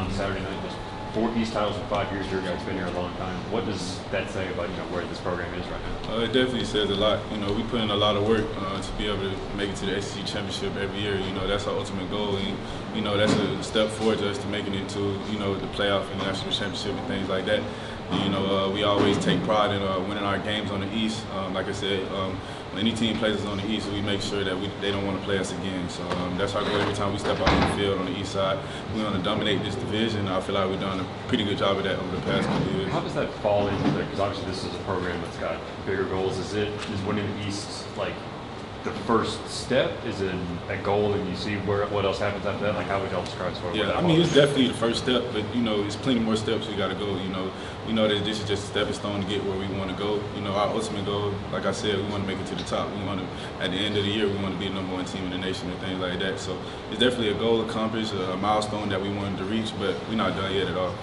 on Saturday night. Just 4 East titles in 5 years. Your guys been here a long time. What does that say about where this program is right now? It definitely says a lot. We put in a lot of work to be able to make it to the SEC championship every year. That's our ultimate goal, and that's a step forward to us to making it to the playoff and the national championship and things like that. We always take pride in winning our games on the East. Like I said, when any team plays us on the East, we make sure that they don't want to play us again. So that's our goal every time we step out on the field on the East side. We want to dominate this division. I feel like we've done a pretty good job of that over the past couple of years. How does that fall into there? Because obviously this is a program that's got bigger goals. Is winning the East like the first step? Is it a goal and you see what else happens after that? Like how would y'all describe it? Yeah, it's definitely the first step, but it's plenty more steps we got to go. We know that this is just a stepping stone to get where we want to go. Our ultimate goal, like I said, we want to make it to the top. We want to, at the end of the year, we want to be the #1 team in the nation and things like that. So it's definitely a goal accomplished, a milestone that we wanted to reach, but we're not done yet at all.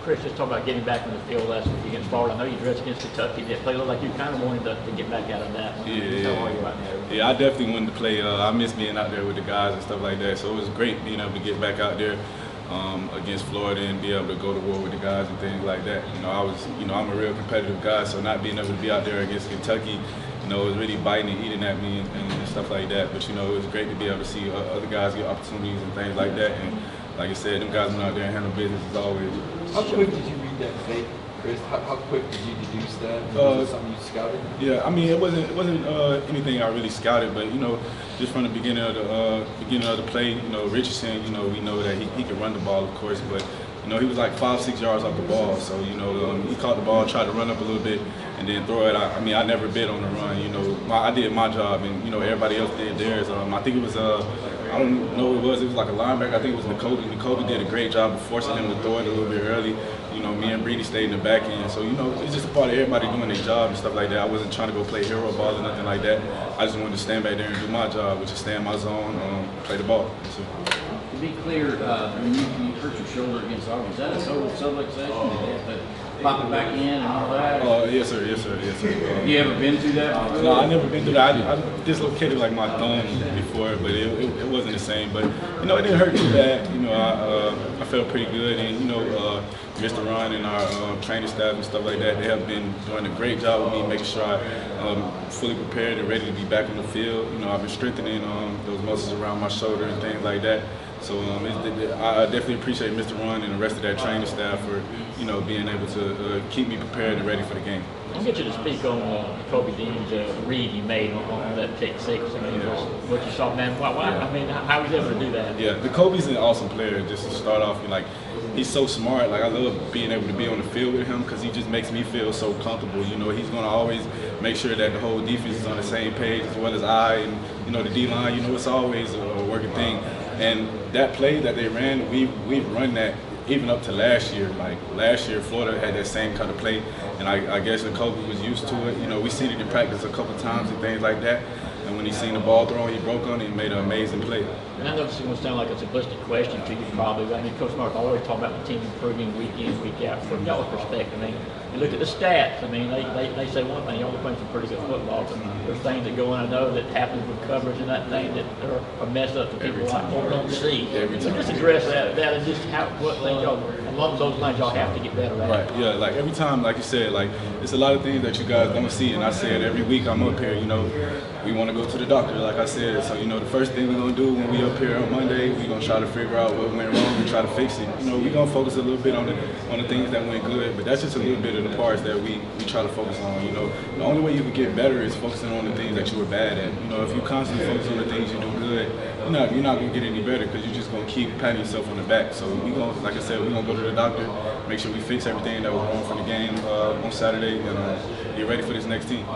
Chris, just talk about getting back on the field last week against Florida. I know you dressed against Kentucky. That play looked like you kind of wanted to get back out of that. Yeah. How are you right now? Yeah, I definitely wanted to play. I miss being out there with the guys and stuff like that. So it was great being able to get back out there against Florida and be able to go to war with the guys and things like that. I'm a real competitive guy, so not being able to be out there against Kentucky, it was really biting and eating at me and stuff like that. But it was great to be able to see other guys get opportunities and things like that. And like I said, them guys went out there and handled business as always. How quick did you read that fake, Chris? How quick did you deduce that? Was it something you scouted? Yeah, it wasn't anything I really scouted, but just from the beginning of the play, Richardson, we know that he could run the ball, of course, but he was like 5-6 yards off the ball, so he caught the ball, tried to run up a little bit, and then throw it out. I never bid on the run. I did my job, and everybody else did theirs. I think it was I don't know what it was. It was like a linebacker. I think it was Nakobe. Nakobe did a great job of forcing him to throw it a little bit early. Me and Brady stayed in the back end. So, it's just a part of everybody doing their job and stuff like that. I wasn't trying to go play hero ball or nothing like that. I just wanted to stand back there and do my job, which is stay in my zone, play the ball. To be clear, you hurt your shoulder against Auburn. Is that a total subluxation? Did you have to pop it back in and all that? Yes, sir. You ever been through that before? No, I never been through that. I dislocated like my thumb before, but it wasn't the same. But it didn't hurt too bad. I felt pretty good, and Mr. Ron and our training staff and stuff like that, they have been doing a great job with me, making sure I'm fully prepared and ready to be back on the field. I've been strengthening those muscles around my shoulder and things like that. So I definitely appreciate Mr. Ron and the rest of that training staff for being able to keep me prepared and ready for the game. I'll get you to speak on Kobe Dean's read he made on that pick six. What you saw, man. Why? How was he able to do that? Yeah, Kobe's an awesome player. Just to start off, he's so smart. I love being able to be on the field with him because he just makes me feel so comfortable. He's going to always make sure that the whole defense is on the same page as well as I and the D line. It's always a working thing. And that play that they ran, we've run that even up to last year. Like last year, Florida had that same kind of play, and I guess Kobe was used to it. We seen it in practice a couple times and things like that. And when he seen the ball thrown, he broke on it and made an amazing play. And I know this is going to sound like a simplistic question to you probably, but Coach Mark always talk about the team improving week in, week out. From y'all's perspective, you look at the stats, they say one thing, y'all are playing some pretty good football, but there's things that go on, I know, that happens with coverage and that thing that are messed up that people don't see. So just address that and just what things y'all, along those lines, y'all have to get better at. Right, yeah, like every time, like you said, it's a lot of things that you guys don't see, and I say it every week I'm up here, we want to go to the doctor, like I said. So, the first thing we're going to do when we up here on Monday, we're going to try to figure out what went wrong and try to fix it. We're going to focus a little bit on the things that went good, but that's just a little bit of the parts that we try to focus on. The only way you can get better is focusing on the things that you were bad at. If you constantly focus on the things you do good, you're not going to get any better because you're just going to keep patting yourself on the back. So like I said, we're going to go to the doctor, make sure we fix everything that was wrong from the game on Saturday, and get ready for this next team.